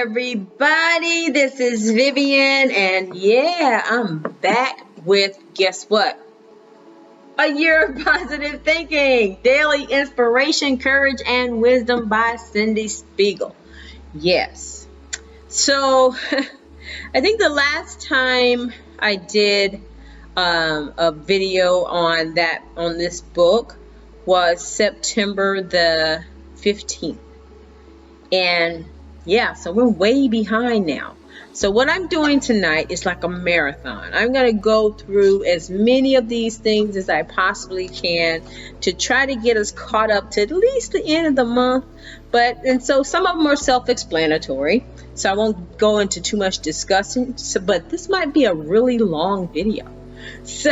everybody. This is Vivian, and yeah, I'm back with, guess what? A Year of Positive Thinking, Daily Inspiration, Courage, and Wisdom by Cindy Spiegel. Yes. So, I think the last time I did a video on this book was September the 15th. And yeah, so we're way behind now. So what I'm doing tonight is like a marathon. I'm going to go through as many of these things as I possibly can to try to get us caught up to at least the end of the month. And so some of them are self-explanatory, so I won't go into too much discussion. But this might be a really long video. So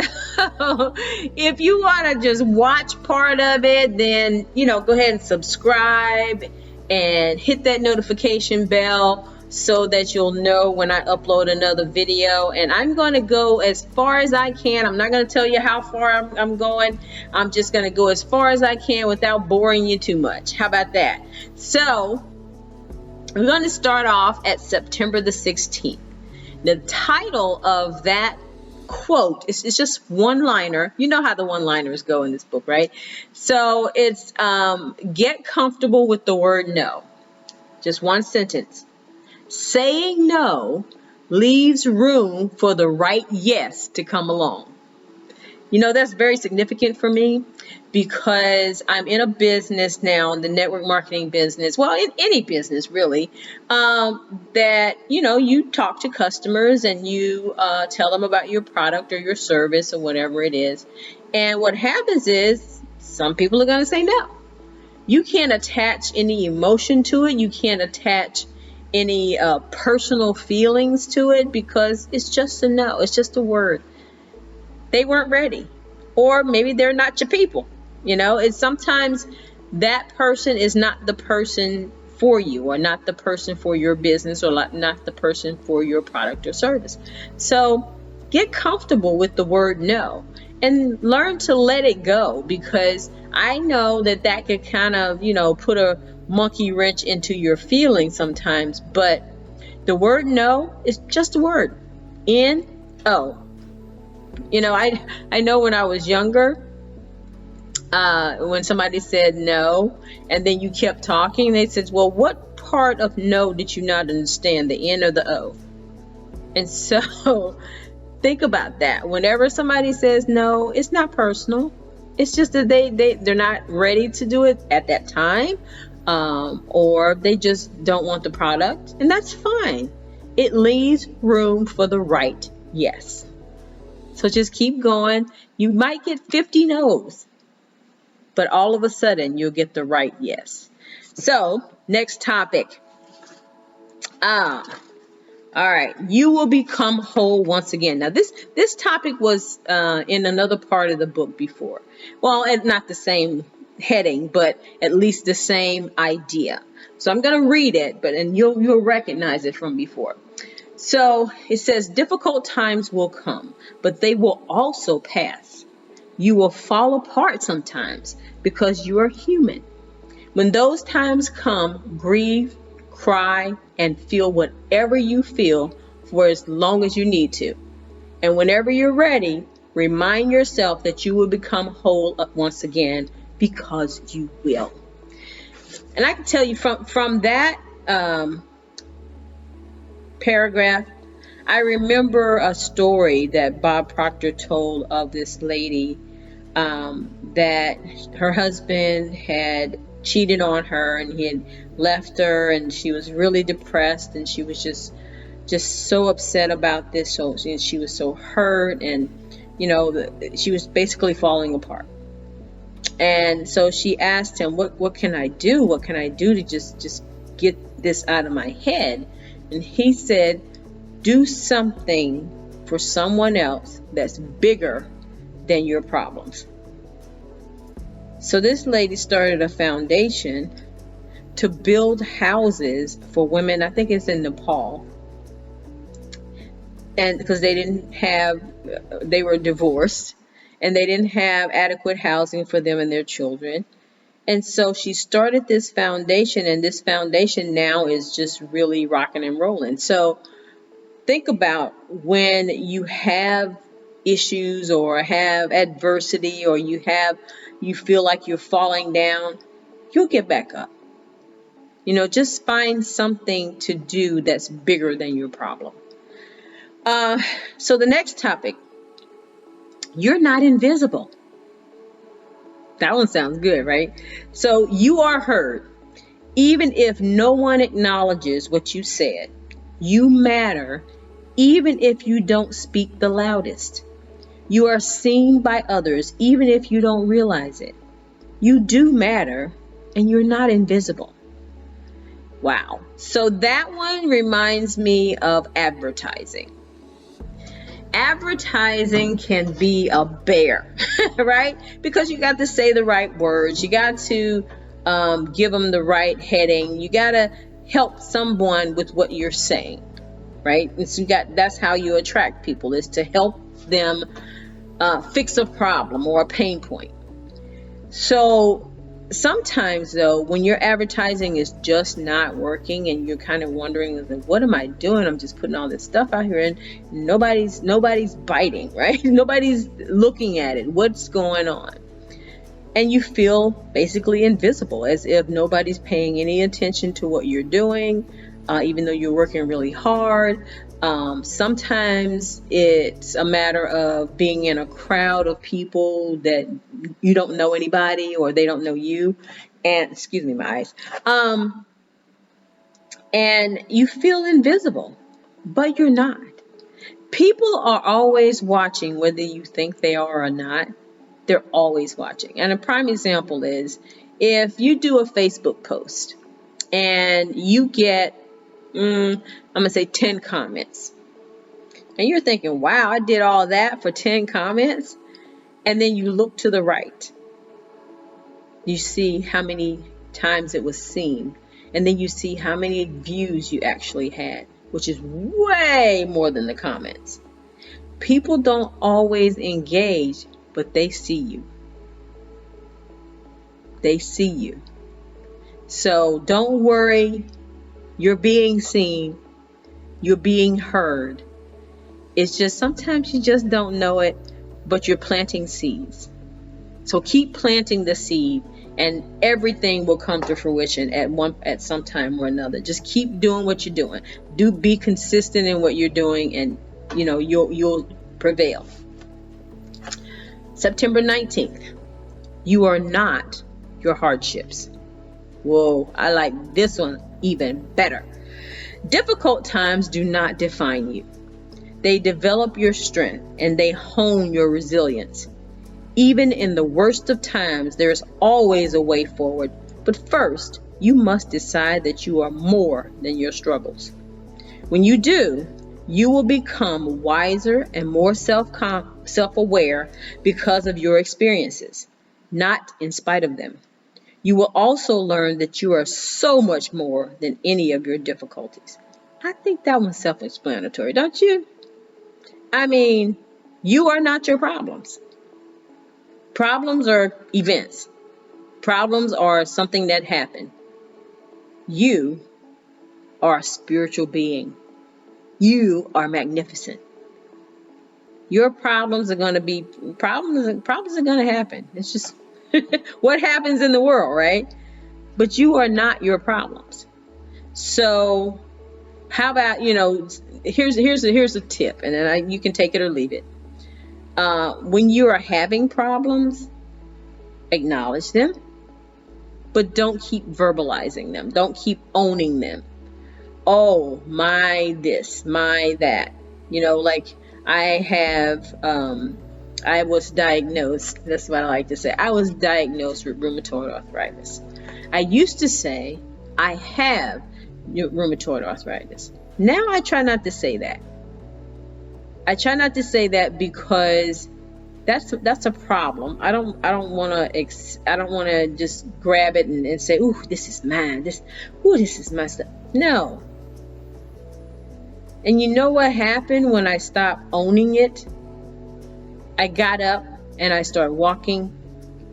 if you want to just watch part of it, then, go ahead and subscribe and hit that notification bell so that you'll know when I upload another video. And I'm going to go as far as I can. I'm not going to tell you how far I'm going. I'm just going to go as far as I can without boring you too much. How about that? So we're going to start off at September the 16th. The title of that quote, it's just one-liner. You know how the one-liners go in this book, right? So it's get comfortable with the word no. Just one sentence. Saying no leaves room for the right yes to come along. That's very significant for me because I'm in a business now, in the network marketing business, well, in any business really, that, you talk to customers and you tell them about your product or your service or whatever it is. And what happens is some people are going to say no. You can't attach any emotion to it. You can't attach any personal feelings to it because it's just a no. It's just a word. They weren't ready, or maybe they're not your people. It's sometimes that person is not the person for you, or not the person for your business, or not the person for your product or service. So get comfortable with the word no and learn to let it go, because I know that could kind of, put a monkey wrench into your feelings sometimes, but the word no is just a word. N-O. I know when I was younger, when somebody said no, and then you kept talking, they said, well, what part of no did you not understand, the N or the O? And so think about that. Whenever somebody says no, it's not personal. It's just that they're not ready to do it at that time, or they just don't want the product, and that's fine. It leaves room for the right yes. So just keep going. You might get 50 no's, but all of a sudden you'll get the right yes. So next topic. All right. You will become whole once again. Now this topic was in another part of the book before. Well, not the same heading, but at least the same idea. So I'm going to read it, and you'll recognize it from before. So it says, difficult times will come, but they will also pass. You will fall apart sometimes because you are human. When those times come, grieve, cry, and feel whatever you feel for as long as you need to. And whenever you're ready, remind yourself that you will become whole once again, because you will. And I can tell you from that paragraph, I remember a story that Bob Proctor told of this lady that her husband had cheated on her, and he had left her, and she was really depressed, and she was just so upset about this. So she was so hurt, and she was basically falling apart. And so she asked him, what can I do? What can I do to just get this out of my head? And he said, do something for someone else that's bigger than your problems. So this lady started a foundation to build houses for women. I think it's in Nepal. And because they were divorced, and they didn't have adequate housing for them and their children. And so she started this foundation, and this foundation now is just really rocking and rolling. So think about when you have issues or have adversity, or you feel like you're falling down, you'll get back up. Just find something to do that's bigger than your problem. So the next topic, you're not invisible. That one sounds good, right? So you are heard. Even if no one acknowledges what you said, you matter, even if you don't speak the loudest. You are seen by others, even if you don't realize it. You do matter, and you're not invisible. Wow. So that one reminds me of advertising. Advertising can be a bear, right? Because you got to say the right words. You got to give them the right heading. You got to help someone with what you're saying, right? And so that's how you attract people, is to help them fix a problem or a pain point. So sometimes, though, when your advertising is just not working and you're kind of wondering, what am I doing? I'm just putting all this stuff out here and nobody's biting, right? Nobody's looking at it. What's going on? And you feel basically invisible, as if nobody's paying any attention to what you're doing, even though you're working really hard. Sometimes it's a matter of being in a crowd of people that you don't know anybody, or they don't know you. And excuse me, my eyes. And you feel invisible, but you're not. People are always watching, whether you think they are or not. They're always watching. And a prime example is if you do a Facebook post and you get, I'm going to say 10 comments. And you're thinking, wow, I did all that for 10 comments. And then you look to the right. You see how many times it was seen. And then you see how many views you actually had, which is way more than the comments. People don't always engage, but they see you. They see you. So don't worry. You're being seen. You're being heard. It's just sometimes you just don't know it, but you're planting seeds. So keep planting the seed, and everything will come to fruition at some time or another. Just keep doing what you're doing. Be consistent in what you're doing, and you'll prevail. September 19th. You are not your hardships. Whoa, I like this one even better. Difficult times do not define you. They develop your strength, and they hone your resilience. Even in the worst of times, there is always a way forward. But first, you must decide that you are more than your struggles. When you do, you will become wiser and more self-aware because of your experiences, not in spite of them. You will also learn that you are so much more than any of your difficulties. I think that one's self-explanatory, don't you? I mean, you are not your problems. Problems are events. Problems are something that happened. You are a spiritual being. You are magnificent. Your problems are going to be problems are going to happen. It's just what happens in the world, right? But you are not your problems. So how about, here's a tip, and then you can take it or leave it. When you are having problems, acknowledge them, but don't keep verbalizing them. Don't keep owning them. Oh, my this, my that. Like I was diagnosed, that's what I like to say. I was diagnosed with rheumatoid arthritis. I used to say, I have rheumatoid arthritis. Now I try not to say that. I try not to say that because that's a problem. I don't want to just grab it and say, "Ooh, this is mine. This is my stuff." No. And you know what happened when I stopped owning it? I got up and I started walking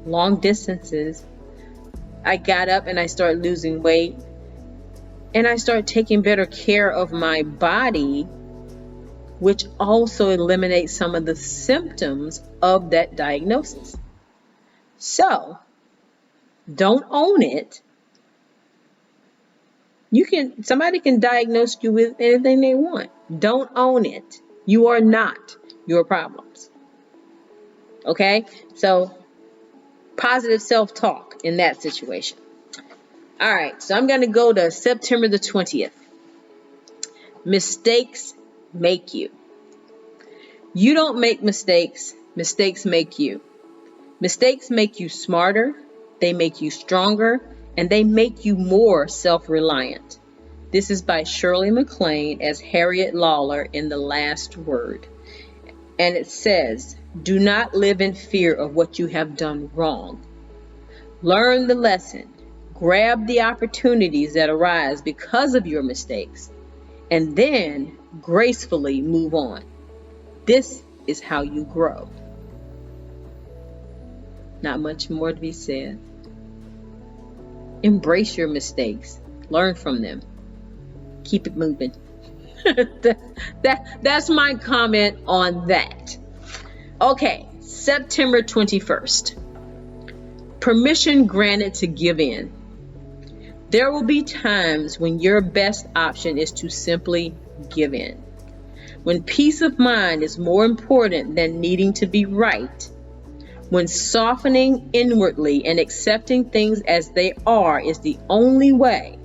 long distances I got up and I started losing weight, and I started taking better care of my body, which also eliminates some of the symptoms of that diagnosis. So, don't own it. Somebody can diagnose you with anything they want. Don't own it. You are not your problems. Okay? So, positive self-talk in that situation. All right, so I'm going to go to September the 20th. Mistakes make you. You don't make mistakes. Mistakes make you. Mistakes make you smarter. They make you stronger. And they make you more self-reliant. This is by Shirley MacLaine as Harriet Lawler in The Last Word. And it says, do not live in fear of what you have done wrong. Learn the lesson. Grab the opportunities that arise because of your mistakes. And then gracefully move on. This is how you grow. Not much more to be said. Embrace your mistakes. Learn from them. Keep it moving. That's my comment on that. Okay, September 21st. Permission granted to give in. There will be times when your best option is to simply give in. When peace of mind is more important than needing to be right. When softening inwardly and accepting things as they are is the only way.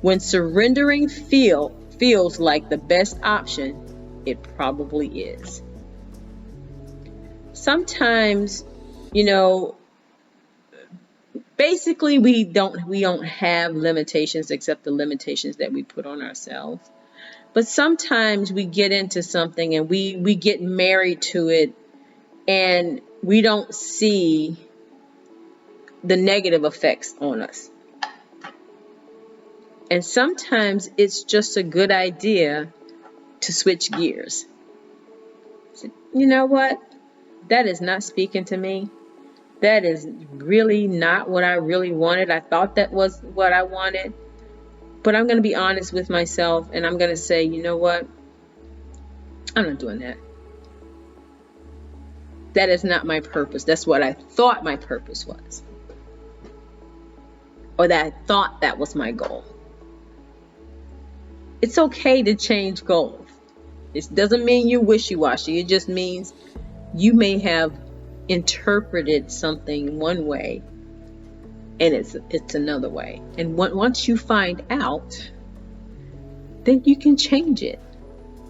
When surrendering feels like the best option, it probably is. Sometimes, basically we don't have limitations except the limitations that we put on ourselves. But sometimes we get into something and we get married to it, and we don't see the negative effects on us. And sometimes it's just a good idea to switch gears. So, you know what? That is not speaking to me. That is really not what I really wanted. I thought that was what I wanted. But I'm going to be honest with myself, and I'm going to say, you know what? I'm not doing that. That is not my purpose. That's what I thought my purpose was. Or that I thought that was my goal. It's okay to change goals. It doesn't mean you're wishy-washy. It just means you may have interpreted something one way and it's another way. And once you find out, then you can change it.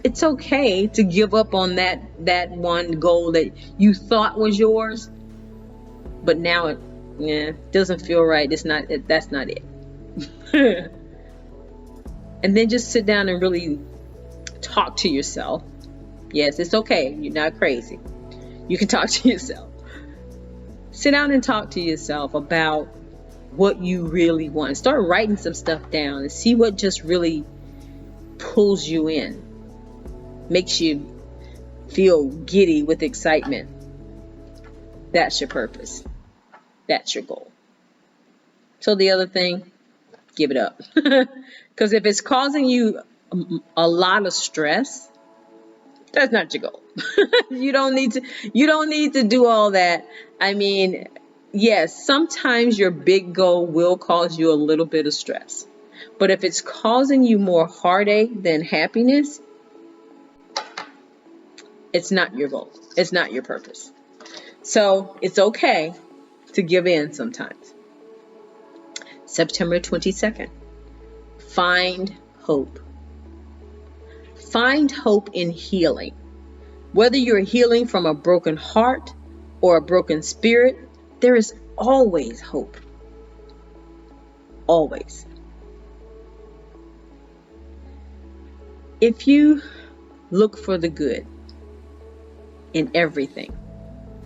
It's okay to give up on that one goal that you thought was yours, but now it doesn't feel right. That's not it. And then just sit down and really talk to yourself. Yes, it's okay. You're not crazy. You can talk to yourself. Sit down and talk to yourself about what you really want. Start writing some stuff down and see what just really pulls you in. Makes you feel giddy with excitement. That's your purpose. That's your goal. So the other thing, give it up. Because if it's causing you a lot of stress, that's not your goal. You don't need to do all that. I mean, yes, sometimes your big goal will cause you a little bit of stress. But if it's causing you more heartache than happiness, it's not your goal. It's not your purpose. So it's okay to give in sometimes. September 22nd. Find hope. Find hope in healing. Whether you're healing from a broken heart or a broken spirit, there is always hope. Always. If you look for the good in everything,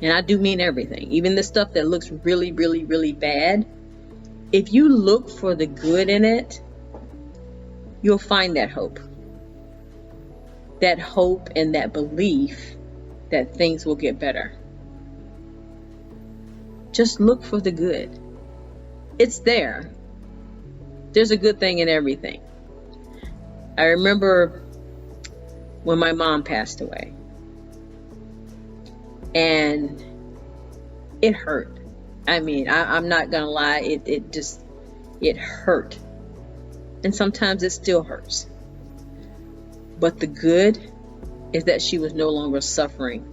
and I do mean everything, even the stuff that looks really, really, really bad, if you look for the good in it, you'll find that hope. That hope and that belief that things will get better. Just look for the good. it's there. There's a good thing in everything. I remember when my mom passed away, and it hurt. I mean, I'm not gonna lie, it hurt. And sometimes it still hurts. But the good is that she was no longer suffering.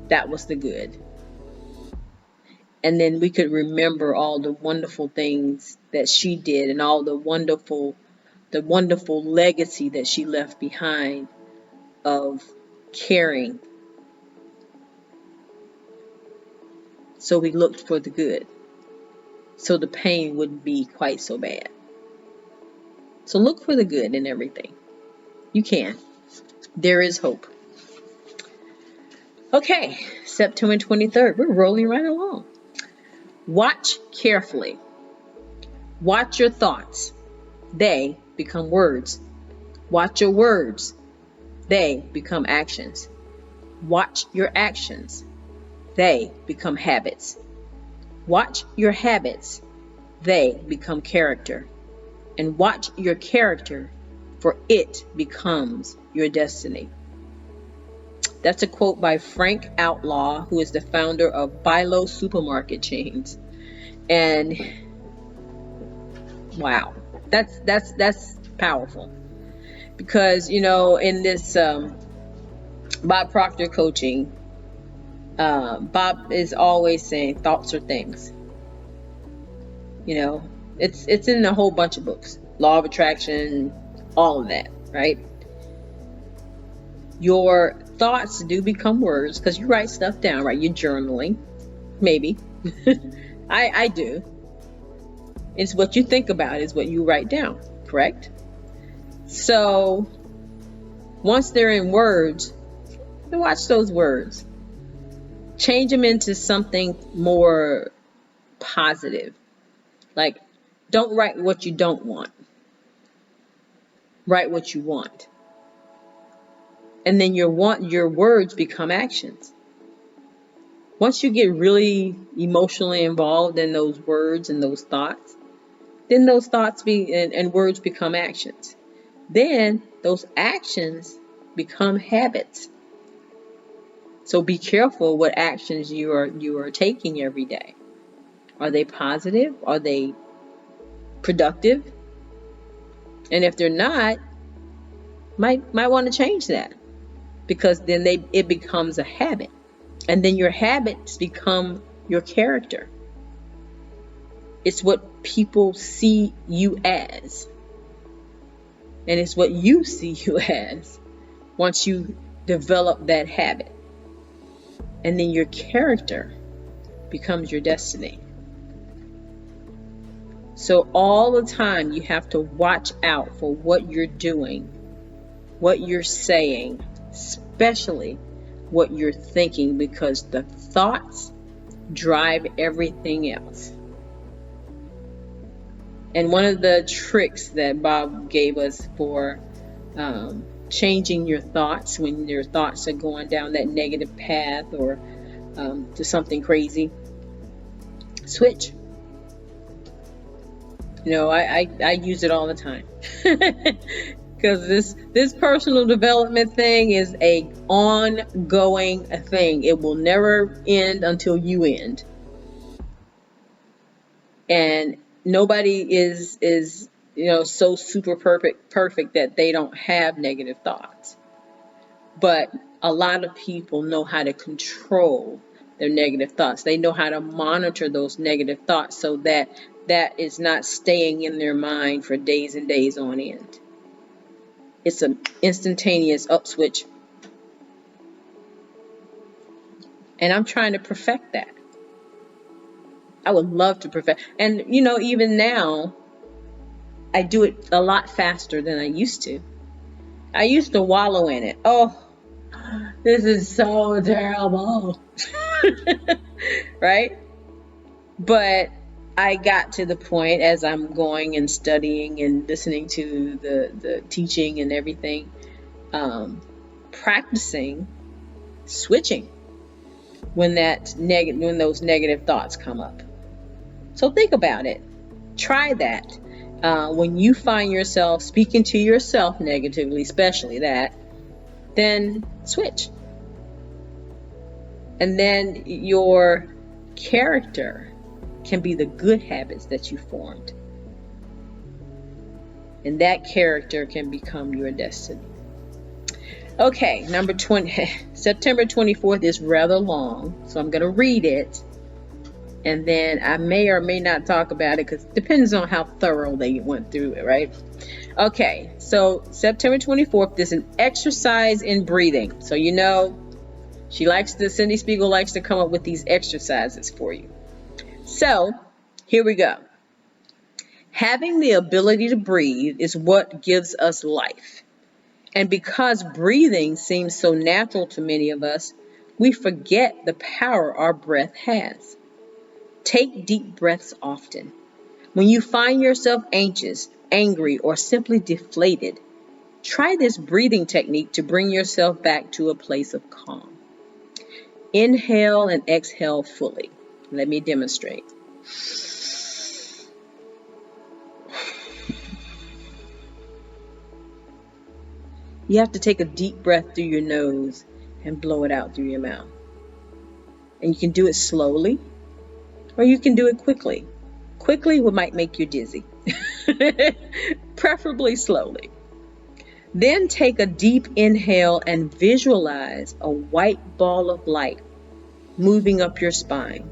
That was the good. And then we could remember all the wonderful things that she did and all the wonderful legacy that she left behind of caring. So we looked for the good, so the pain wouldn't be quite so bad. So look for the good in everything. You can. There is hope. Okay, September 23rd. We're rolling right along. Watch carefully. Watch your thoughts. They become words. Watch your words. They become actions. Watch your actions. They become habits. Watch your habits. They become character. And watch your character, for it becomes your destiny. That's a quote by Frank Outlaw, who is the founder of Bilo supermarket chains. And wow, that's powerful. Because, you know, in this Bob Proctor coaching, Bob is always saying thoughts are things. You know, it's in a whole bunch of books. Law of attraction, all of that, right? Your thoughts do become words because you write stuff down, right? You're journaling, maybe. I do. It's what you think about is what you write down, correct? So once they're in words, watch those words. Change them into something more positive. Like, don't write what you don't want. Write what you want. And then your words become actions. Once you get really emotionally involved in those words and those thoughts, then those thoughts and words become actions. Then those actions become habits. So be careful what actions you are taking every day. Are they positive? Are they productive? And if they're not, might want to change that, because then it becomes a habit. And then your habits become your character. It's what people see you as. And it's what you see you as once you develop that habit. And then your character becomes your destiny. So all the time you have to watch out for what you're doing, what you're saying, especially what you're thinking, because the thoughts drive everything else. And one of the tricks that Bob gave us for changing your thoughts when your thoughts are going down that negative path or to something crazy, switch. You know, I use it all the time. Because this personal development thing is a ongoing thing. It will never end until you end. And nobody is you know, so super perfect that they don't have negative thoughts. But a lot of people know how to control their negative thoughts. They know how to monitor those negative thoughts so that is not staying in their mind for days and days on end. It's an instantaneous up switch. And I'm trying to perfect that. I would love to perfect. And, you know, even now, I do it a lot faster than I used to. I used to wallow in it. Oh, this is so terrible. Right? But I got to the point, as I'm going and studying and listening to the teaching and everything, practicing switching when those negative thoughts come up. So think about it. Try that. When you find yourself speaking to yourself negatively, especially that, then switch. And then your character can be the good habits that you formed. And that character can become your destiny. Okay, number 20, September 24th is rather long, so I'm going to read it. And then I may or may not talk about it because it depends on how thorough they went through it, right? Okay, so September 24th is an exercise in breathing. So you know, Cindy Spiegel likes to come up with these exercises for you. So here we go. Having the ability to breathe is what gives us life. And because breathing seems so natural to many of us, we forget the power our breath has. Take deep breaths often. When you find yourself anxious, angry, or simply deflated, try this breathing technique to bring yourself back to a place of calm. Inhale and exhale fully. Let me demonstrate. You have to take a deep breath through your nose and blow it out through your mouth. And you can do it slowly, or you can do it quickly. Quickly might make you dizzy. Preferably slowly. Then take a deep inhale and visualize a white ball of light moving up your spine.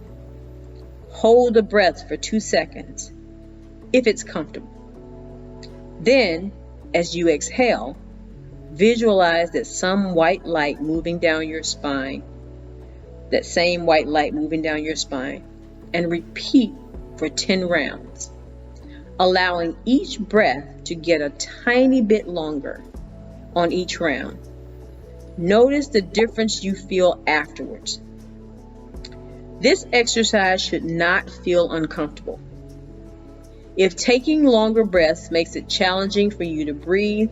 Hold the breath for 2 seconds, if it's comfortable. Then, as you exhale, visualize that some white light moving down your spine, that same white light moving down your spine, and repeat for 10 rounds, allowing each breath to get a tiny bit longer on each round. Notice the difference you feel afterwards. This exercise should not feel uncomfortable. If taking longer breaths makes it challenging for you to breathe,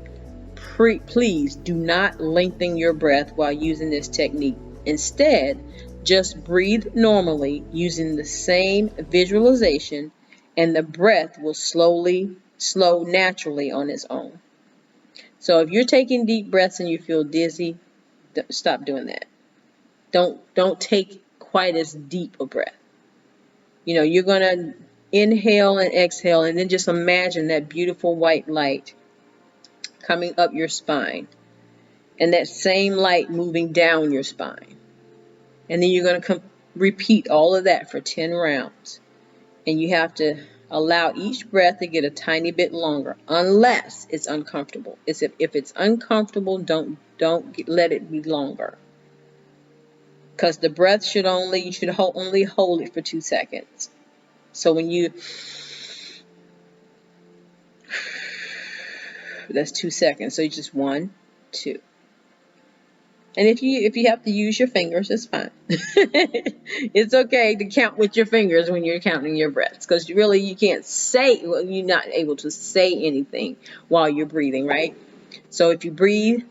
please do not lengthen your breath while using this technique. Instead, just breathe normally using the same visualization, and the breath will slow naturally on its own. So if you're taking deep breaths and you feel dizzy, stop doing that. Don't take quite as deep a breath. You know, you're going to inhale and exhale, and then just imagine that beautiful white light coming up your spine, and that same light moving down your spine. And then you're going to repeat all of that for 10 rounds. And you have to allow each breath to get a tiny bit longer, unless it's uncomfortable. If it's uncomfortable, don't let it be longer. Because the breath you should only hold it for 2 seconds. So when that's 2 seconds. So you just 1, 2. And if you have to use your fingers, it's fine. It's okay to count with your fingers when you're counting your breaths, because really you can't say, well, you're not able to say anything while you're breathing, right? So if you breathe,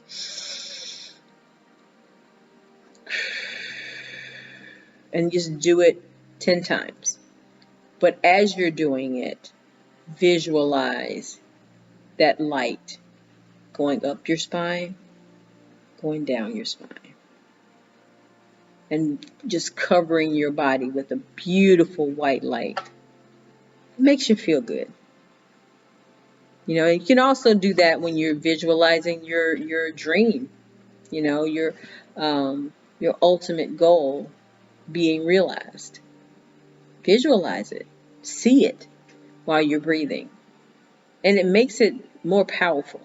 and just do it 10 times. But as you're doing it, visualize that light going up your spine, going down your spine, and just covering your body with a beautiful white light. It makes you feel good. You know, you can also do that when you're visualizing your dream, you know, your ultimate goal being realized. Visualize it, see it while you're breathing, and it makes it more powerful.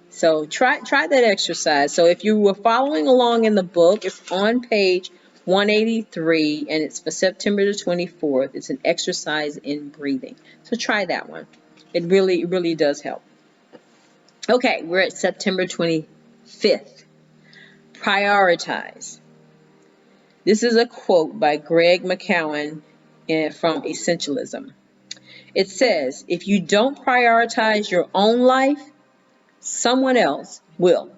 So try that exercise. So if you were following along in the book, it's on page 183, and it's for September the 24th. It's an exercise in breathing. So try that one. It really does help. Okay, we're at September 25th. Prioritize. This is a quote by Greg McKeown from Essentialism. It says, if you don't prioritize your own life, someone else will.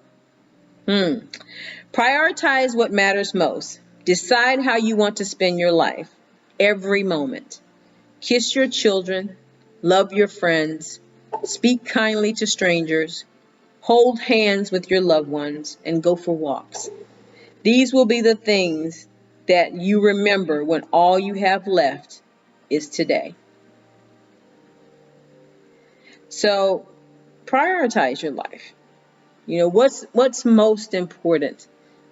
Prioritize what matters most. Decide how you want to spend your life, every moment. Kiss your children, love your friends, speak kindly to strangers, hold hands with your loved ones, and go for walks. These will be the things that you remember when all you have left is today. So prioritize your life. What's most important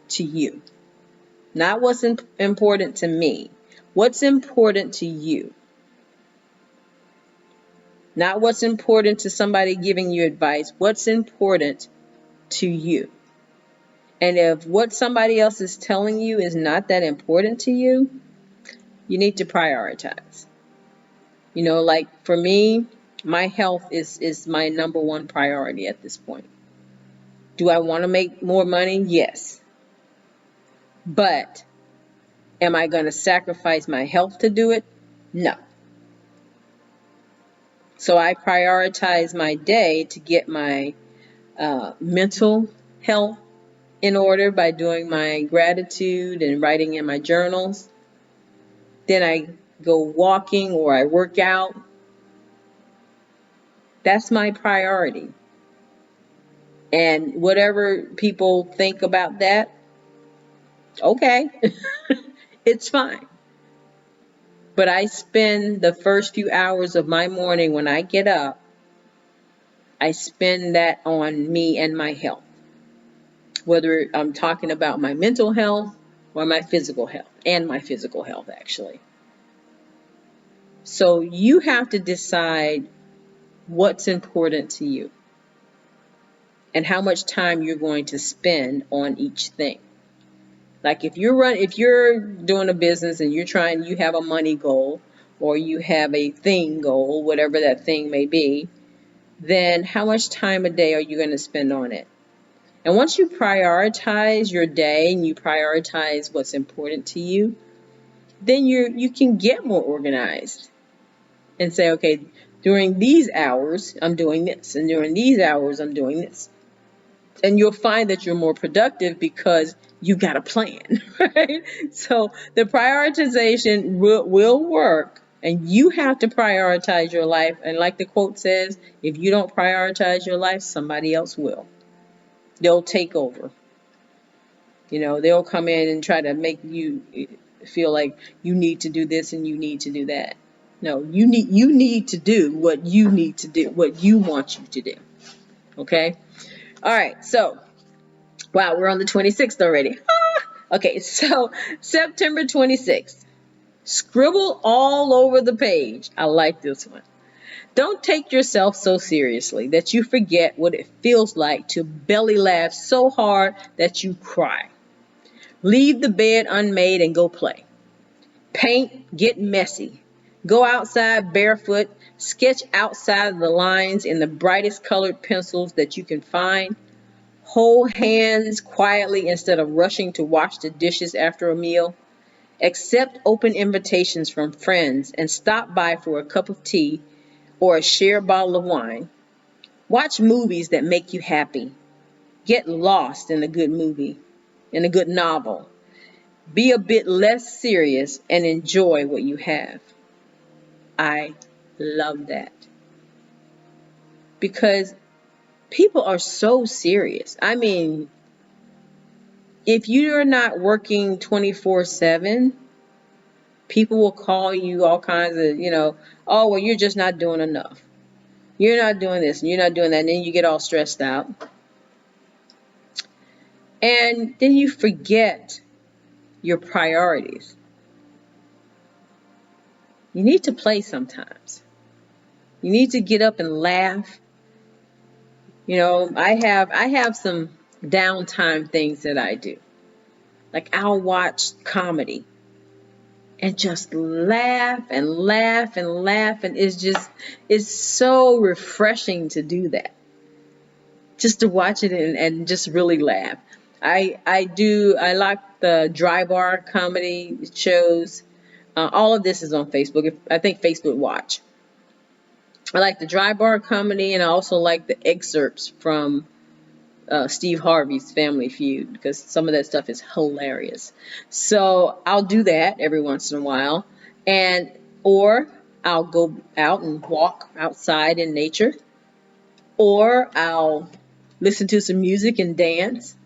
to you? Not what's important to me. What's important to you? Not what's important to somebody giving you advice. What's important to you? And if what somebody else is telling you is not that important to you, you need to prioritize. Like for me, my health is my number one priority at this point. Do I want to make more money? Yes. But am I going to sacrifice my health to do it? No. So I prioritize my day to get my mental health in order by doing my gratitude and writing in my journals. Then I go walking or I work out. That's my priority. And whatever people think about that, okay, it's fine. But I spend the first few hours of my morning when I get up, I spend that on me and my health. Whether I'm talking about my mental health or my physical health, and my physical health actually. So you have to decide what's important to you and how much time you're going to spend on each thing. Like if you're doing a business and you have a money goal or you have a thing goal, whatever that thing may be, then how much time a day are you going to spend on it? And once you prioritize your day and you prioritize what's important to you, then you can get more organized and say, okay, during these hours, I'm doing this, and during these hours, I'm doing this. And you'll find that you're more productive because you got a plan, right? So the prioritization will work, and you have to prioritize your life. And like the quote says, if you don't prioritize your life, somebody else will. They'll take over. They'll come in and try to make you feel like you need to do this and you need to do that. No, you need to do what you need to do, what you want you to do. Okay? All right. So, wow, we're on the 26th already. Okay, so September 26th. Scribble all over the page. I like this one. Don't take yourself so seriously that you forget what it feels like to belly laugh so hard that you cry. Leave the bed unmade and go play. Paint, get messy. Go outside barefoot, sketch outside the lines in the brightest colored pencils that you can find. Hold hands quietly instead of rushing to wash the dishes after a meal. Accept open invitations from friends and stop by for a cup of tea or a shared bottle of wine. Watch movies that make you happy. Get lost in a good movie, in a good novel. Be a bit less serious and enjoy what you have. I love that. Because people are so serious. I mean, if you're not working 24/7, people will call you all kinds of, oh, well, you're just not doing enough. You're not doing this and you're not doing that. And then you get all stressed out. And then you forget your priorities. You need to play sometimes. You need to get up and laugh. I have some downtime things that I do. Like I'll watch comedy and just laugh and laugh and laugh, and it's so refreshing to do that. Just to watch it and just really laugh. I like the dry bar comedy shows. All of this is on Facebook. I think Facebook Watch. I like the dry bar comedy, and I also like the excerpts from Steve Harvey's Family Feud because some of that stuff is hilarious. So I'll do that every once in a while, or I'll go out and walk outside in nature, or I'll listen to some music and dance,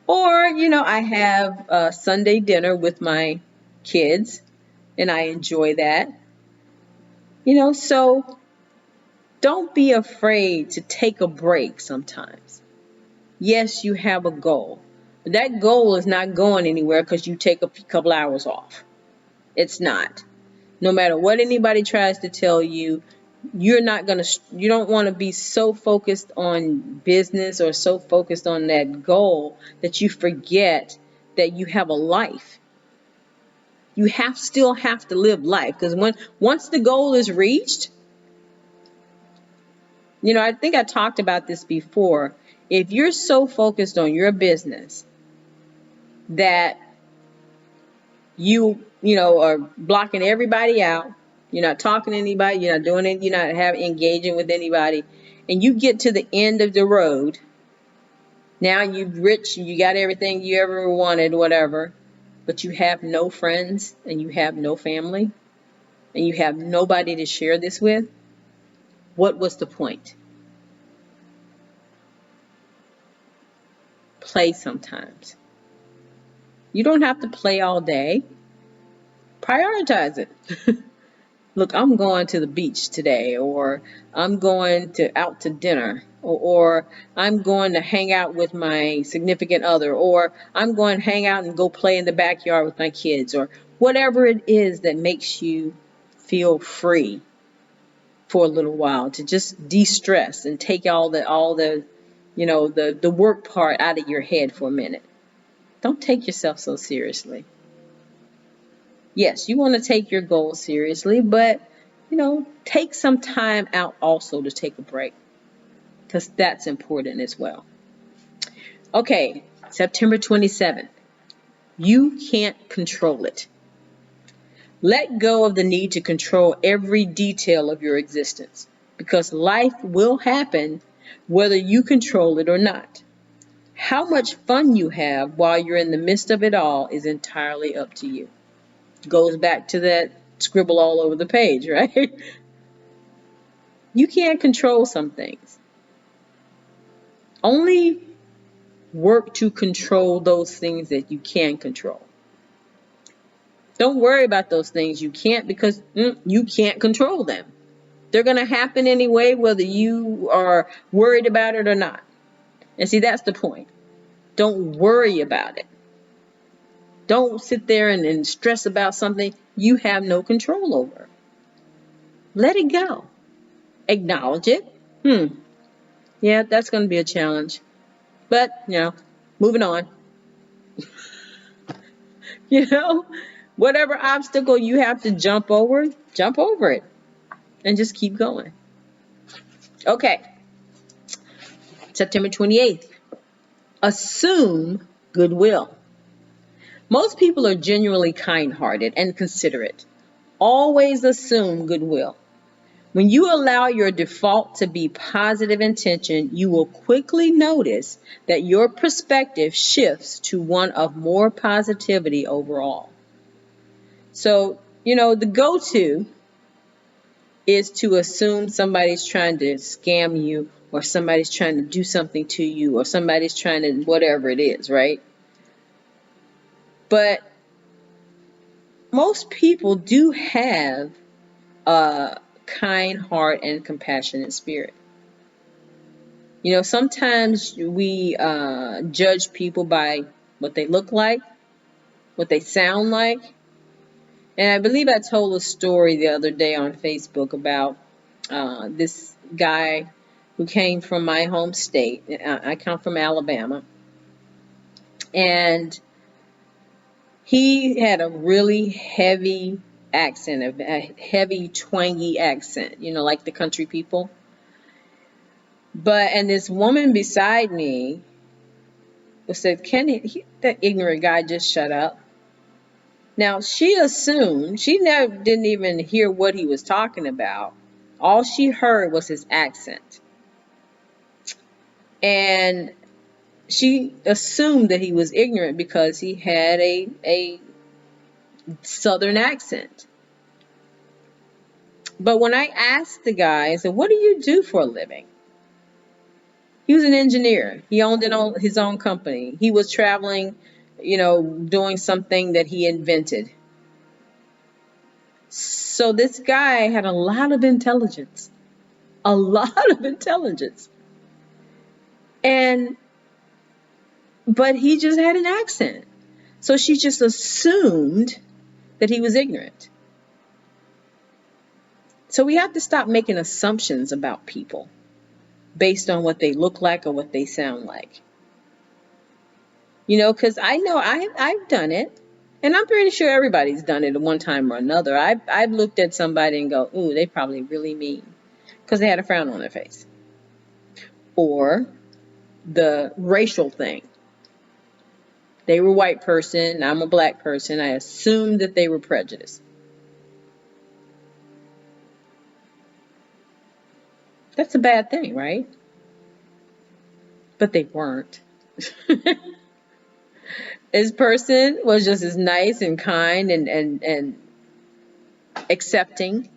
or, I have a Sunday dinner with my kids and I enjoy that. So don't be afraid to take a break sometimes. Yes, you have a goal, but that goal is not going anywhere because you take a couple hours off. It's not. No matter what anybody tries to tell you, you don't want to be so focused on business or so focused on that goal that you forget that you have a life. You still have to live life, because once the goal is reached, I think I talked about this before. If you're so focused on your business that you are blocking everybody out, you're not talking to anybody, you're not doing it, you're not engaging with anybody, and you get to the end of the road, now you're rich, you got everything you ever wanted, whatever, but you have no friends and you have no family and you have nobody to share this with, what was the point? Play sometimes. You don't have to play all day. Prioritize it. Look, I'm going to the beach today, or I'm going out to dinner, or I'm going to hang out with my significant other, or I'm going to hang out and go play in the backyard with my kids, or whatever it is that makes you feel free for a little while, to just de-stress and take all the the work part out of your head for a minute. Don't take yourself so seriously. Yes, you want to take your goals seriously, but take some time out also to take a break, because that's important as well. Okay, September 27th. You can't control it. Let go of the need to control every detail of your existence, because life will happen whether you control it or not. How much fun you have while you're in the midst of it all is entirely up to you. Goes back to that scribble all over the page, right? You can't control some things. Only work to control those things that you can control. Don't worry about those things you can't, because you can't control them. They're going to happen anyway, whether you are worried about it or not. And see, that's the point. Don't worry about it. Don't sit there and stress about something you have no control over. Let it go. Acknowledge it. Yeah, that's going to be a challenge. But, moving on. Whatever obstacle you have to jump over it and just keep going. Okay. September 28th. Assume goodwill. Most people are genuinely kind-hearted and considerate. Always assume goodwill. When you allow your default to be positive intention, you will quickly notice that your perspective shifts to one of more positivity overall. So, the go-to is to assume somebody's trying to scam you, or somebody's trying to do something to you, or somebody's trying to whatever it is, right? But most people do have a kind heart and compassionate spirit. Sometimes we judge people by what they look like, what they sound like. And I believe I told a story the other day on Facebook about this guy who came from my home state. I come from Alabama. And he had a really heavy accent, a heavy twangy accent, like the country people. And this woman beside me said, that ignorant guy just shut up? Now, she assumed, she never didn't even hear what he was talking about. All she heard was his accent. And she assumed that he was ignorant because he had a southern accent. But when I asked the guy, I said, what do you do for a living? He was an engineer. He owned his own company. He was traveling, doing something that he invented. So this guy had a lot of intelligence, a lot of intelligence. But he just had an accent. So she just assumed that he was ignorant. So we have to stop making assumptions about people based on what they look like or what they sound like. Because I know I've done it, and I'm pretty sure everybody's done it at one time or another. I've looked at somebody and go, ooh, they probably really mean, because they had a frown on their face. Or the racial thing. They were a white person, I'm a black person. I assumed that they were prejudiced. That's a bad thing, right? But they weren't. This person was just as nice and kind and accepting.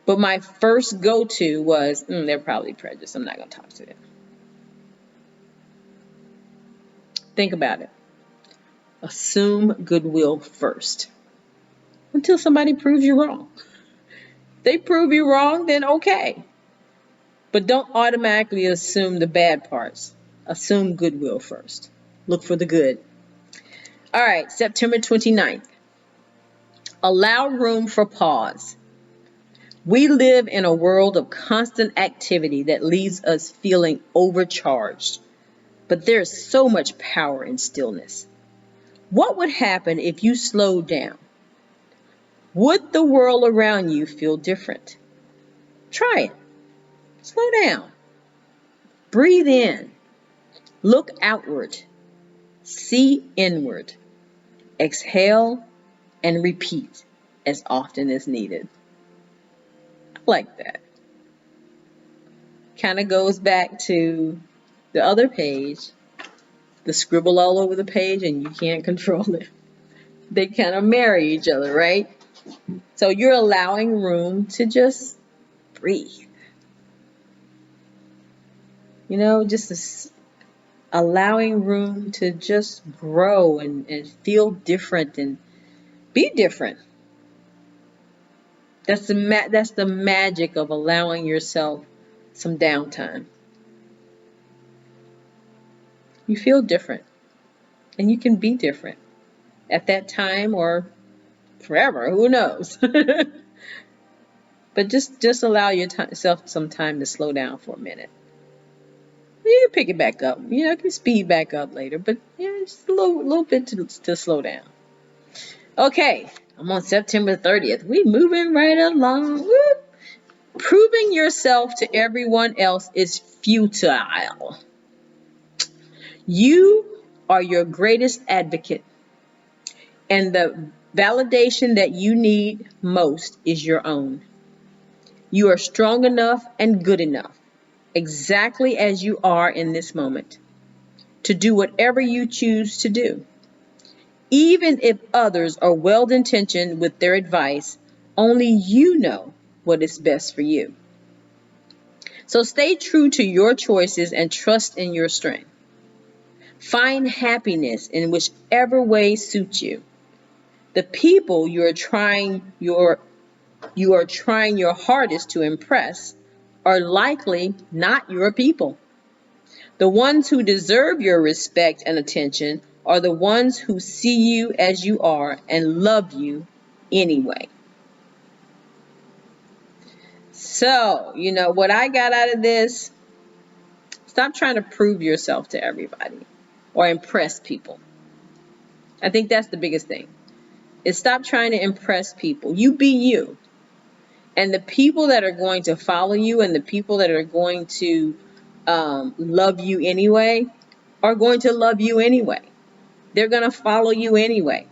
But my first go-to was, they're probably prejudiced. I'm not going to talk to them. Think about it. Assume goodwill first until somebody proves you wrong. If they prove you wrong, then okay. But don't automatically assume the bad parts. Assume goodwill first. Look for the good. All right, September 29th. Allow room for pause. We live in a world of constant activity that leaves us feeling overcharged. But there's so much power in stillness. What would happen if you slowed down? Would the world around you feel different? Try it. Slow down. Breathe in. Look outward. See inward. Exhale and repeat as often as needed. I like that. Kind of goes back to the other page, the scribble all over the page and you can't control it. They kind of marry each other, right? So you're allowing room to just breathe. Just allowing room to just grow and feel different and be different. That's the magic of allowing yourself some downtime. You feel different, and you can be different at that time or forever. Who knows? But just allow yourself some time to slow down for a minute. You can pick it back up. You can speed back up later, but just a little bit to slow down. Okay, I'm on September 30th. We moving right along. Woo. Proving yourself to everyone else is futile. You are your greatest advocate, and the validation that you need most is your own. You are strong enough and good enough, exactly as you are in this moment, to do whatever you choose to do. Even if others are well-intentioned with their advice, only you know what is best for you. So stay true to your choices and trust in your strength. Find happiness in whichever way suits you. The people you are trying your hardest to impress are likely not your people. The ones who deserve your respect and attention are the ones who see you as you are and love you anyway. So, what I got out of this, stop trying to prove yourself to everybody or impress people. I think that's the biggest thing. Is stop trying to impress people. You be you. And the people that are going to follow you and the people that are going to love you anyway are going to love you anyway. They're going to follow you anyway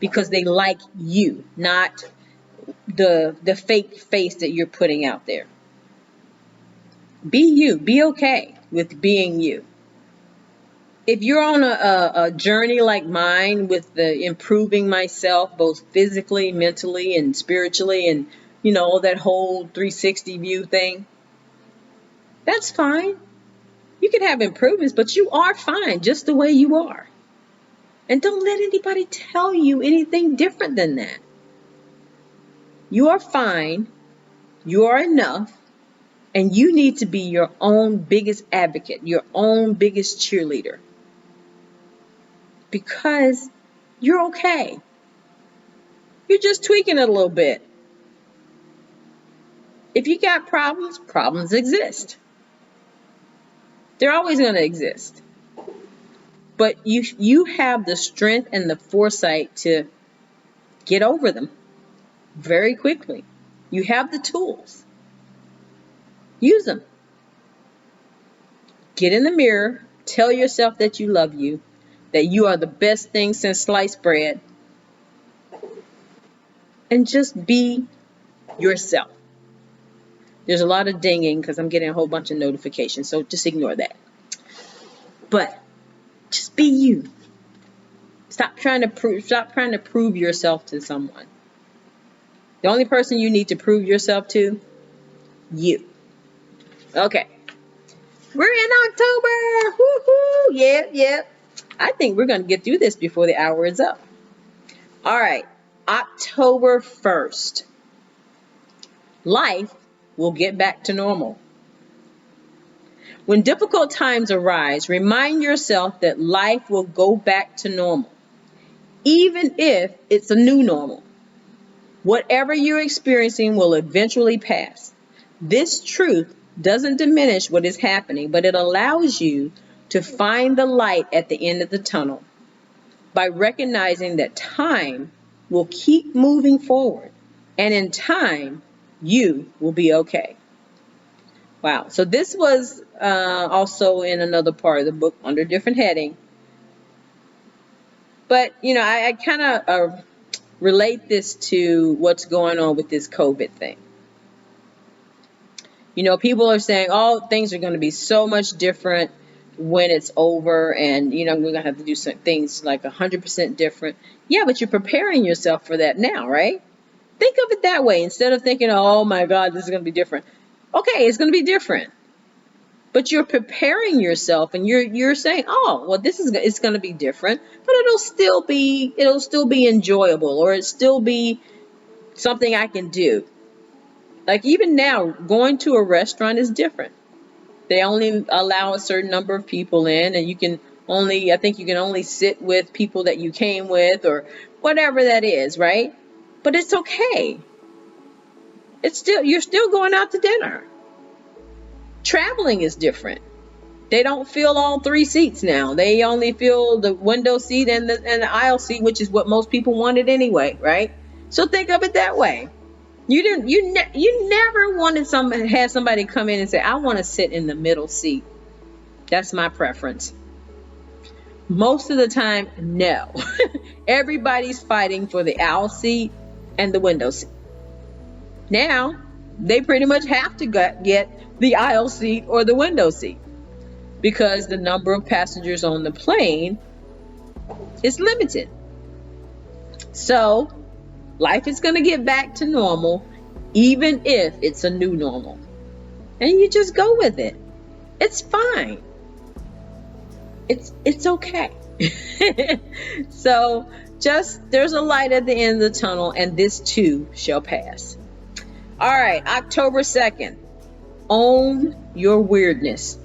because they like you, not the fake face that you're putting out there. Be you. Be okay with being you. If you're on a journey like mine with the improving myself, both physically, mentally, and spiritually, and that whole 360 view thing. That's fine. You can have improvements, but you are fine just the way you are. And don't let anybody tell you anything different than that. You are fine. You are enough. And you need to be your own biggest advocate, your own biggest cheerleader. Because you're okay. You're just tweaking it a little bit. If you got problems, problems exist. They're always going to exist. But you have the strength and the foresight to get over them very quickly. You have the tools. Use them. Get in the mirror. Tell yourself that you love you, that you are the best thing since sliced bread. And just be yourself. There's a lot of dinging because I'm getting a whole bunch of notifications, so just ignore that. But just be you. Stop trying to prove yourself to someone. The only person you need to prove yourself to, you. Okay. We're in October. Woohoo! Yep. I think we're going to get through this before the hour is up. All right. October 1st. Life will get back to normal. When difficult times arise, remind yourself that life will go back to normal, even if it's a new normal. Whatever you're experiencing will eventually pass. This truth doesn't diminish what is happening, but it allows you to find the light at the end of the tunnel by recognizing that time will keep moving forward, and in time, you will be okay. Wow. So this was also in another part of the book under a different heading. But, I kind of relate this to what's going on with this COVID thing. People are saying, things are going to be so much different when it's over, and, we're going to have to do some things like 100% different. Yeah, but you're preparing yourself for that now, right? Think of it that way instead of thinking, oh my God, this is going to be different. Okay, it's going to be different. But you're preparing yourself, and you're saying, it's going to be different, but it'll still be enjoyable, or it'll still be something I can do. Like even now, going to a restaurant is different. They only allow a certain number of people in, and I think you can only sit with people that you came with, or whatever that is, right? But it's okay. You're still going out to dinner. Traveling is different. They don't fill all 3 seats now. They only fill the window seat and the aisle seat, which is what most people wanted anyway, right? So think of it that way. You never had somebody come in and say, I want to sit in the middle seat. That's my preference. Most of the time, no. Everybody's fighting for the aisle seat and the window seat. Now, they pretty much have to get the aisle seat or the window seat because the number of passengers on the plane is limited. So, life is going to get back to normal, even if it's a new normal. And you just go with it. It's fine. It's okay. So, there's a light at the end of the tunnel, and this too shall pass. All right, October 2nd. Own your weirdness.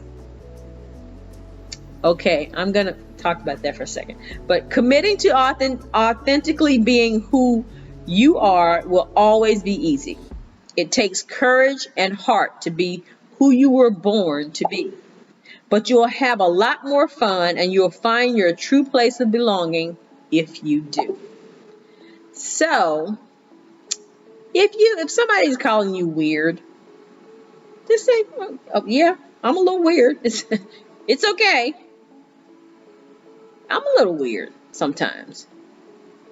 Okay, I'm going to talk about that for a second. But committing to authentically being who you are will always be easy. It takes courage and heart to be who you were born to be. But you'll have a lot more fun, and you'll find your true place of belonging if you do. So, if somebody's calling you weird, just say, oh, yeah, I'm a little weird. It's okay. I'm a little weird sometimes.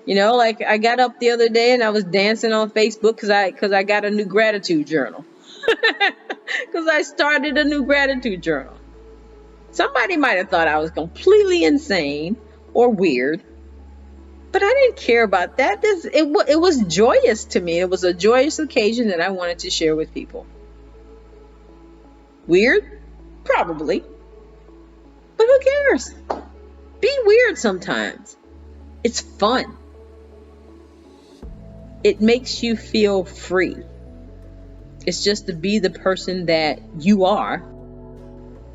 Like I got up the other day and I was dancing on Facebook because I got a new gratitude journal. Because I started a new gratitude journal. Somebody might have thought I was completely insane or weird. But I didn't care about that. It was joyous to me. It was a joyous occasion that I wanted to share with people. Weird? Probably. But who cares? Be weird sometimes. It's fun. It makes you feel free. It's just to be the person that you are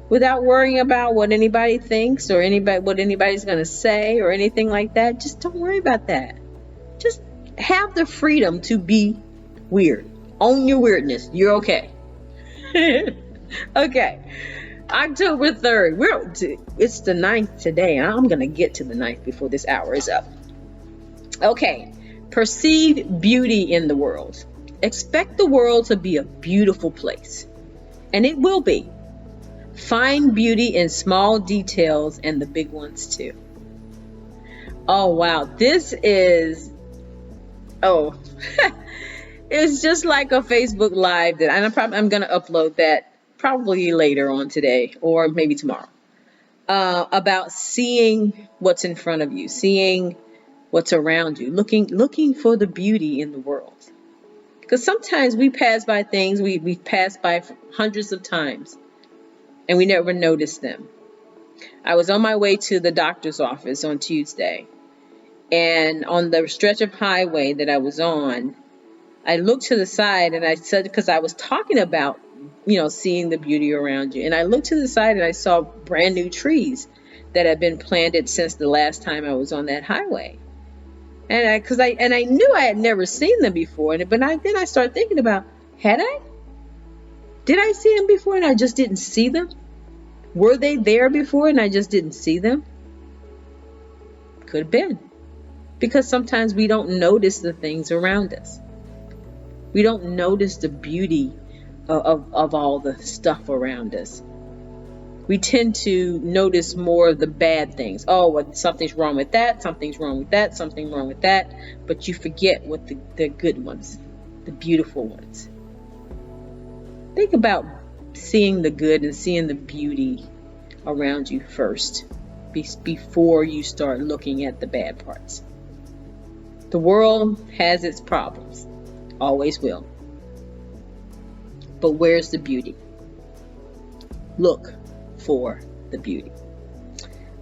without worrying about what anybody thinks or what anybody's going to say or anything like that. Just don't worry about that. Just have the freedom to be weird. Own your weirdness. You're okay. Okay. October 3rd. It's the 9th today. I'm going to get to the 9th before this hour is up. Okay. Perceive beauty in the world. Expect the world to be a beautiful place. And it will be. Find beauty in small details and the big ones too. Oh, wow. This is, it's just like a Facebook Live that I'm going to upload that probably later on today or maybe tomorrow. About seeing what's in front of you, seeing what's around you, looking for the beauty in the world. Because sometimes we pass by things, we pass by hundreds of times, and we never notice them. I was on my way to the doctor's office on Tuesday, and on the stretch of highway that I was on, I looked to the side and I said, because I was talking about, seeing the beauty around you. And I looked to the side and I saw brand new trees that had been planted since the last time I was on that highway. And I knew I had never seen them before. But then I started thinking about, did I see them before and I just didn't see them? Were they there before and I just didn't see them? Could have been. Because sometimes we don't notice the things around us. We don't notice the beauty of all the stuff around us. We tend to notice more of the bad things. Oh, well, something's wrong with that, something's wrong with that, something wrong with that. But you forget what the good ones, the beautiful ones. Think about seeing the good and seeing the beauty around you first, before you start looking at the bad parts. The world has its problems. Always will. But where's the beauty? Look for the beauty.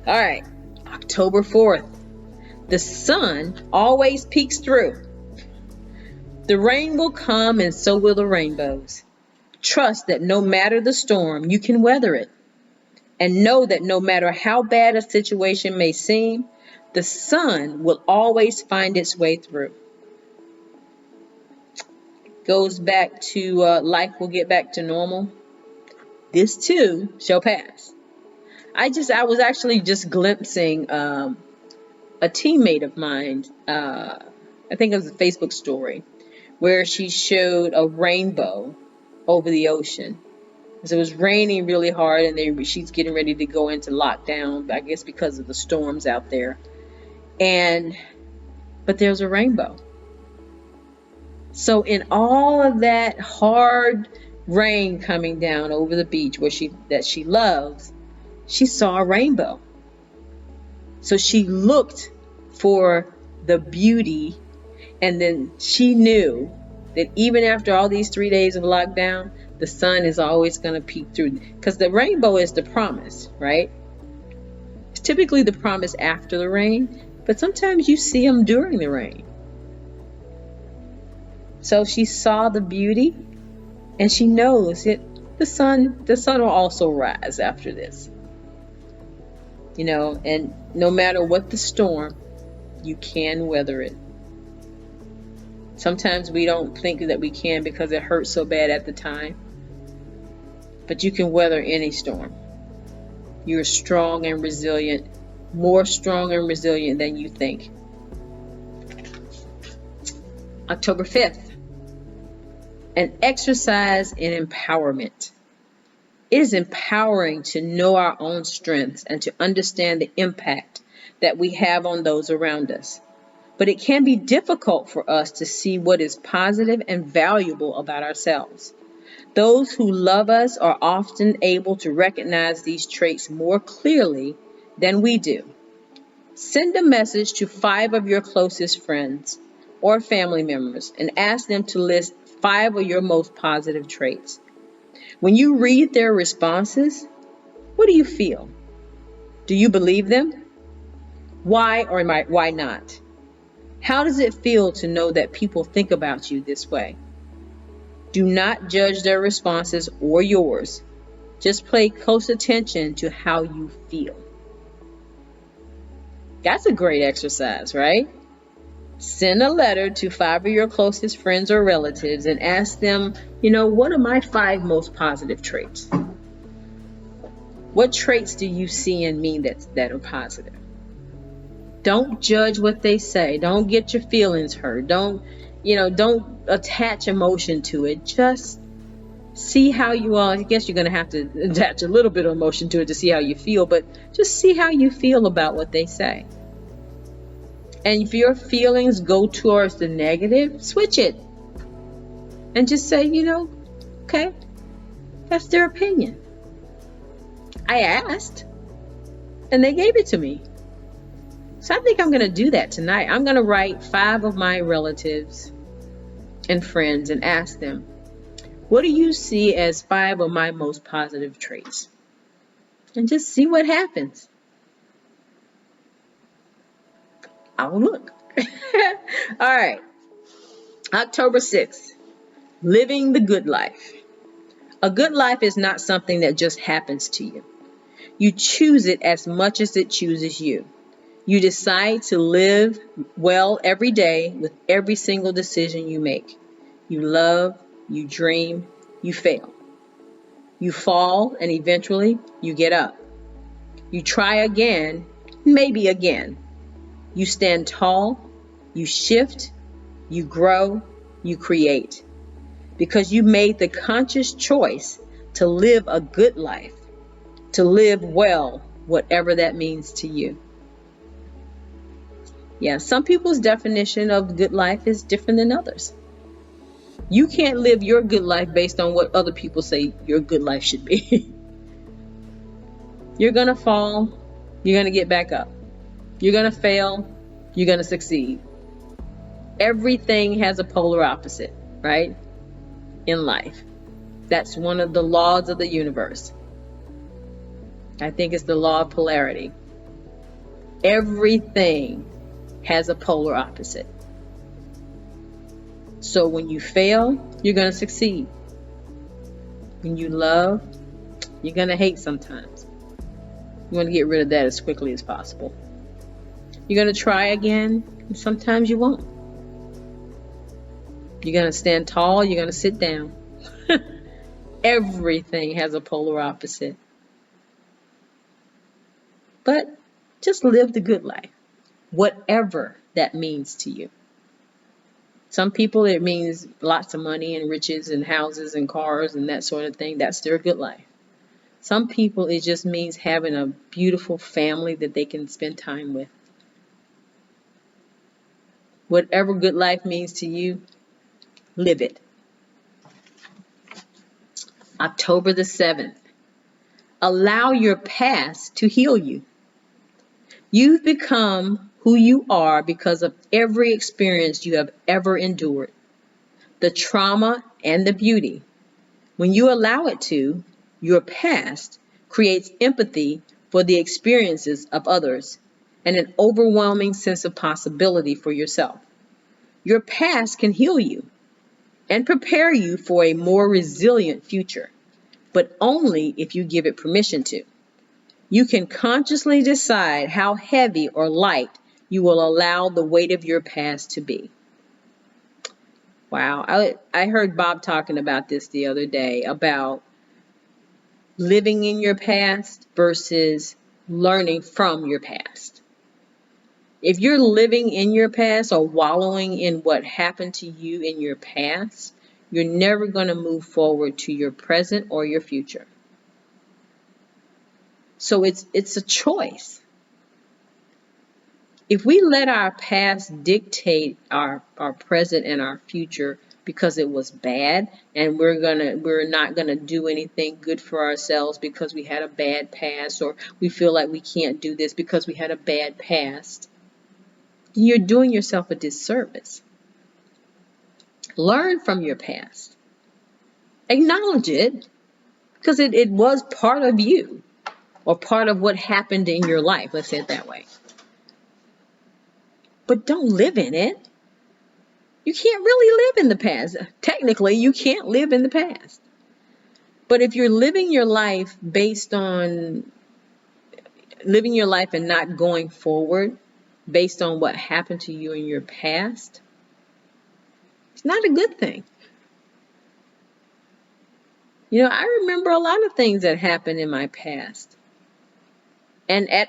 All right, October 4th. The sun always peeks through. The rain will come and so will the rainbows. Trust that no matter the storm, you can weather it. And know that no matter how bad a situation may seem, the sun will always find its way through. Goes back to life will get back to normal. This too shall pass. I was actually just glimpsing a teammate of mine, I think it was a Facebook story, where she showed a rainbow over the ocean. So it was raining really hard and she's getting ready to go into lockdown, I guess because of the storms out there. But there's a rainbow. So in all of that hard rain coming down over the beach that she loves, she saw a rainbow. So she looked for the beauty, and then she knew that even after all these 3 days of lockdown, the sun is always going to peek through, because the rainbow is the promise, right? It's typically the promise after the rain, but sometimes you see them during the rain. So she saw the beauty, and she knows that the sun will also rise after this. And no matter what the storm, you can weather it. Sometimes we don't think that we can because it hurts so bad at the time. But you can weather any storm. You're strong and resilient, more strong and resilient than you think. October 5th. An exercise in empowerment. It is empowering to know our own strengths and to understand the impact that we have on those around us. But it can be difficult for us to see what is positive and valuable about ourselves. Those who love us are often able to recognize these traits more clearly than we do. Send a message to 5 of your closest friends or family members and ask them to list 5 of your most positive traits. When you read their responses, what do you feel? Do you believe them? Why or why not? How does it feel to know that people think about you this way? Do not judge their responses or yours. Just pay close attention to how you feel. That's a great exercise, right? Send a letter to 5 of your closest friends or relatives and ask them, what are my 5 most positive traits? What traits do you see in me that are positive? Don't judge what they say. Don't get your feelings hurt. Don't attach emotion to it. Just see how you are. I guess you're going to have to attach a little bit of emotion to it to see how you feel, but just see how you feel about what they say. And if your feelings go towards the negative, switch it. And just say, okay, that's their opinion. I asked, and they gave it to me. So I think I'm going to do that tonight. I'm going to write 5 of my relatives and friends and ask them, what do you see as 5 of my most positive traits? And just see what happens. I'll look. All right. October 6th, living the good life. A good life is not something that just happens to you. You choose it as much as it chooses you. You decide to live well every day with every single decision you make. You love, you dream, you fail. You fall, and eventually you get up. You try again, maybe again. You stand tall, you shift, you grow, you create. Because you made the conscious choice to live a good life, to live well, whatever that means to you. Yeah, some people's definition of good life is different than others. You can't live your good life based on what other people say your good life should be. You're going to fall, you're going to get back up. You're going to fail, you're going to succeed. Everything has a polar opposite, right? In life. That's one of the laws of the universe. I think it's the law of polarity. Everything has a polar opposite. So when you fail, you're going to succeed. When you love, you're going to hate sometimes. You want to get rid of that as quickly as possible. You're going to try again, and sometimes you won't. You're going to stand tall, you're going to sit down. Everything has a polar opposite. But just live the good life, whatever that means to you. Some people, it means lots of money and riches and houses and cars and that sort of thing. That's their good life. Some people, it just means having a beautiful family that they can spend time with. Whatever good life means to you, live it. October the 7th. Allow your past to heal you. You've become who you are because of every experience you have ever endured, the trauma and the beauty. When you allow it to, your past creates empathy for the experiences of others and an overwhelming sense of possibility for yourself. Your past can heal you and prepare you for a more resilient future, but only if you give it permission to. You can consciously decide how heavy or light you will allow the weight of your past to be. Wow, I heard Bob talking about this the other day, about living in your past versus learning from your past. If you're living in your past or wallowing in what happened to you in your past, you're never going to move forward to your present or your future. So it's a choice. If we let our past dictate our present and our future, because it was bad, and we're not gonna do anything good for ourselves because we had a bad past, or we feel like we can't do this because we had a bad past, you're doing yourself a disservice. Learn from your past. Acknowledge it, because it was part of you, or part of what happened in your life. Let's say it that way. But don't live in it. You can't really live in the past. Technically, you can't live in the past. But if you're living your life based on living your life and not going forward based on what happened to you in your past, it's not a good thing. You know, I remember a lot of things that happened in my past. And at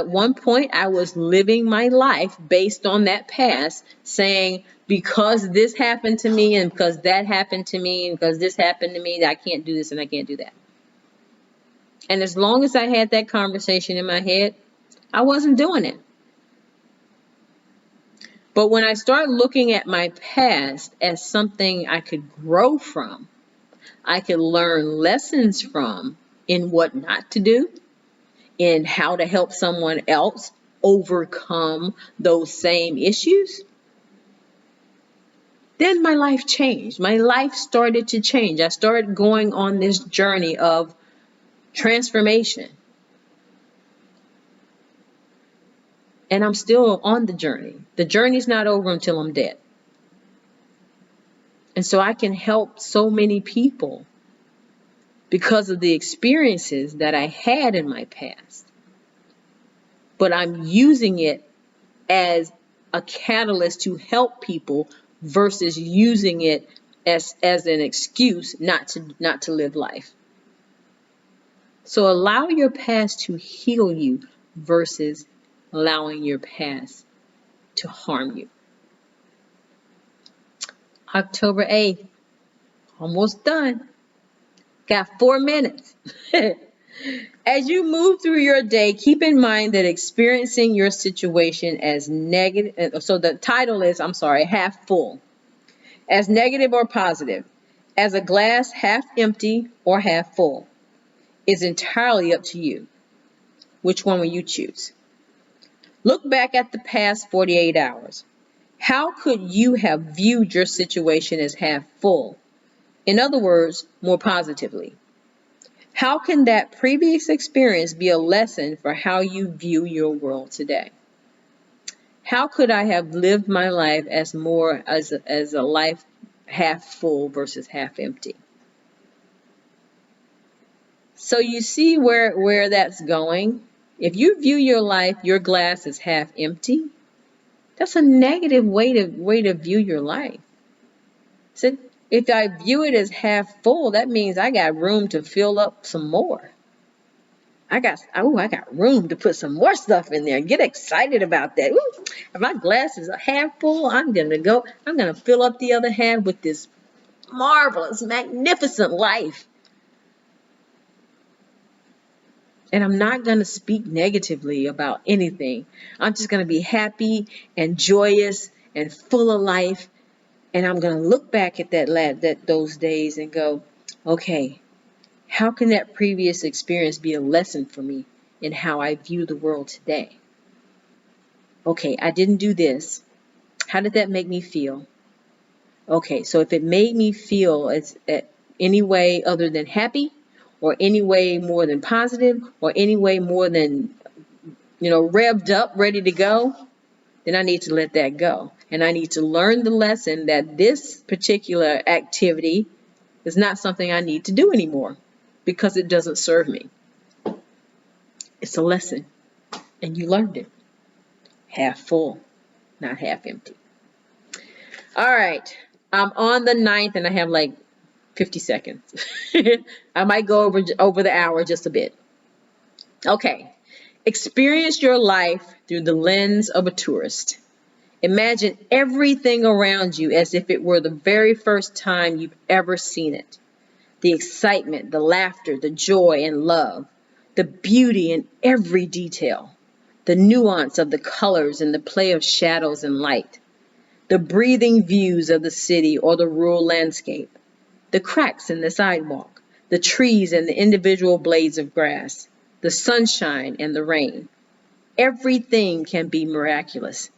one point, I was living my life based on that past, saying, because this happened to me, and because that happened to me, and because this happened to me, I can't do this and I can't do that. And as long as I had that conversation in my head, I wasn't doing it. But when I start looking at my past as something I could grow from, I could learn lessons from in what not to do, in how to help someone else overcome those same issues, then my life changed. My life started to change. I started going on this journey of transformation. And I'm still on the journey. The journey's not over until I'm dead. And so I can help so many people because of the experiences that I had in my past. But I'm using it as a catalyst to help people versus using it as an excuse not to live life. So allow your past to heal you versus allowing your past to harm you. October 8th, almost done. Got 4 minutes. As you move through your day, keep in mind that experiencing your situation as negative, so the title is, half full, as negative or positive, as a glass half empty or half full, is entirely up to you. Which one will you choose? Look back at the past 48 hours. How could you have viewed your situation as half full? In other words, more positively. How can that previous experience be a lesson for how you view your world today? How could I have lived my life as a life half full versus half empty? So you see where that's going. If you view your life, your glass is half empty, that's a negative way to view your life. So if I view it as half full, that means I got room to fill up some more. I got room to put some more stuff in there. Get excited about that. Ooh, if my glass is half full, I'm gonna fill up the other half with this marvelous, magnificent life. And I'm not gonna speak negatively about anything. I'm just gonna be happy and joyous and full of life. And I'm gonna look back at those days and go, okay, how can that previous experience be a lesson for me in how I view the world today? Okay, I didn't do this. How did that make me feel? Okay, so if it made me feel as any way other than happy, or any way more than positive, or any way more than, revved up, ready to go, then I need to let that go. And I need to learn the lesson that this particular activity is not something I need to do anymore, because it doesn't serve me. It's a lesson, and you learned it. Half full, not half empty. All right, I'm on the 9th, and I have like 50 seconds. I might go over the hour just a bit. Okay, experience your life through the lens of a tourist. Imagine everything around you as if it were the very first time you've ever seen it. The excitement, the laughter, the joy and love, the beauty in every detail, the nuance of the colors and the play of shadows and light, the breathing views of the city or the rural landscape, the cracks in the sidewalk, the trees and the individual blades of grass, the sunshine and the rain. Everything can be miraculous.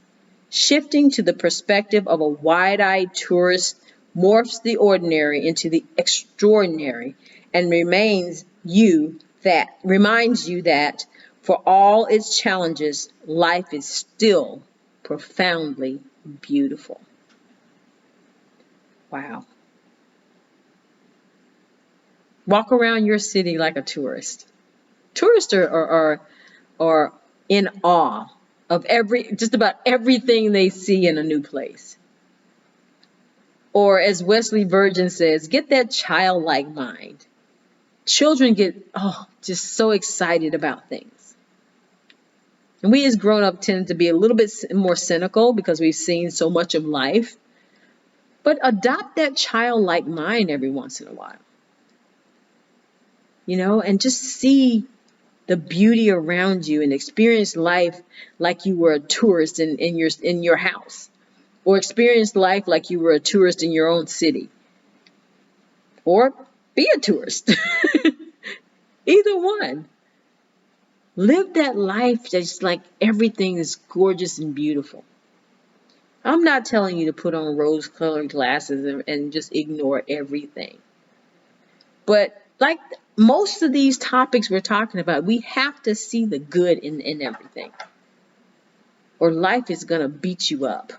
Shifting to the perspective of a wide-eyed tourist morphs the ordinary into the extraordinary and reminds you that for all its challenges, life is still profoundly beautiful. Wow. Walk around your city like a tourist. Tourists are in awe of just about everything they see in a new place. Or as Wesley Virgin says, get that childlike mind. Children get just so excited about things. And we as grown-ups tend to be a little bit more cynical because we've seen so much of life. But adopt that childlike mind every once in a while. And just see the beauty around you and experience life like you were a tourist in your house, or experience life like you were a tourist in your own city, or be a tourist. Either one. Live that life just like everything is gorgeous and beautiful. I'm not telling you to put on rose-colored glasses and just ignore everything. But like most of these topics we're talking about, we have to see the good in everything, or life is going to beat you up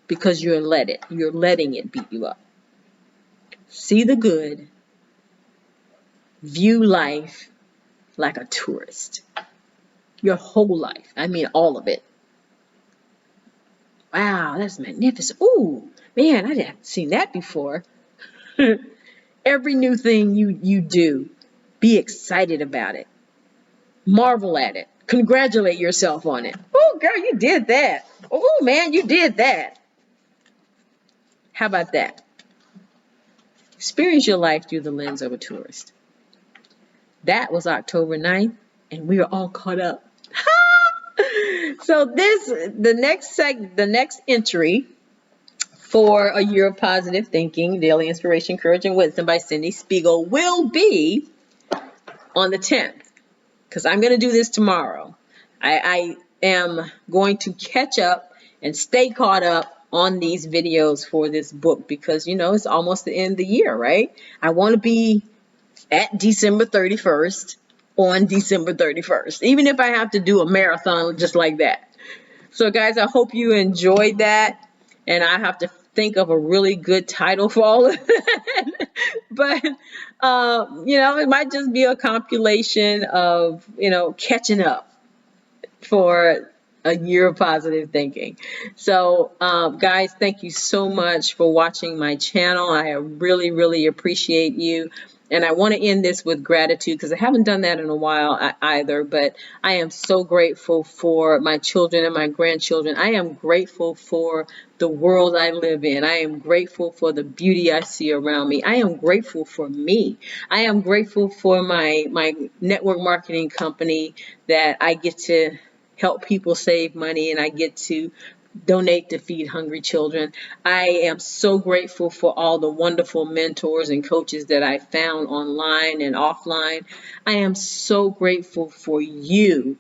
because you're letting it beat you up. See the good. View life like a tourist. Your whole life. I mean, all of it. Wow, that's magnificent. Ooh, man, I hadn't seen that before. Every new thing you do, be excited about it. Marvel at it. Congratulate yourself on it. Oh, girl, you did that. Oh, man, you did that. How about that? Experience your life through the lens of a tourist. That was October 9th, and we are all caught up. So the next entry for A Year of Positive Thinking, Daily Inspiration, Courage, and Wisdom by Cindy Spiegel will be on the 10th, because I'm going to do this tomorrow. I am going to catch up and stay caught up on these videos for this book because, it's almost the end of the year, right? I want to be at December 31st on December 31st, even if I have to do a marathon just like that. So guys, I hope you enjoyed that, and I have to think of a really good title for all of that. But it might just be a compilation of catching up for a year of positive thinking. So guys, thank you so much for watching my channel. I really, really appreciate you. And I want to end this with gratitude because I haven't done that in a while either, but I am so grateful for my children and my grandchildren. I am grateful for the world I live in. I am grateful for the beauty I see around me. I am grateful for me. I am grateful for my network marketing company that I get to help people save money and I get to donate to feed hungry children. I am so grateful for all the wonderful mentors and coaches that I found online and offline. I am so grateful for you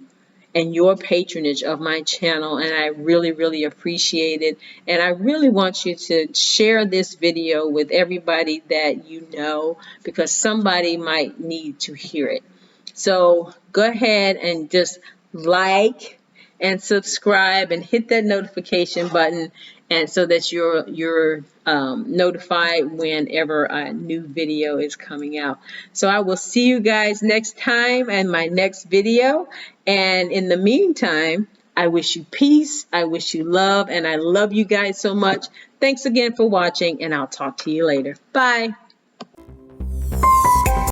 and your patronage of my channel, and I really, really appreciate it. And I really want you to share this video with everybody that you know, because somebody might need to hear it. So go ahead and just like and subscribe and hit that notification button, and so that you're notified whenever a new video is coming out. So I will see you guys next time in my next video, and in the meantime, I wish you peace, I wish you love, and I love you guys so much. Thanks again for watching, and I'll talk to you later. Bye.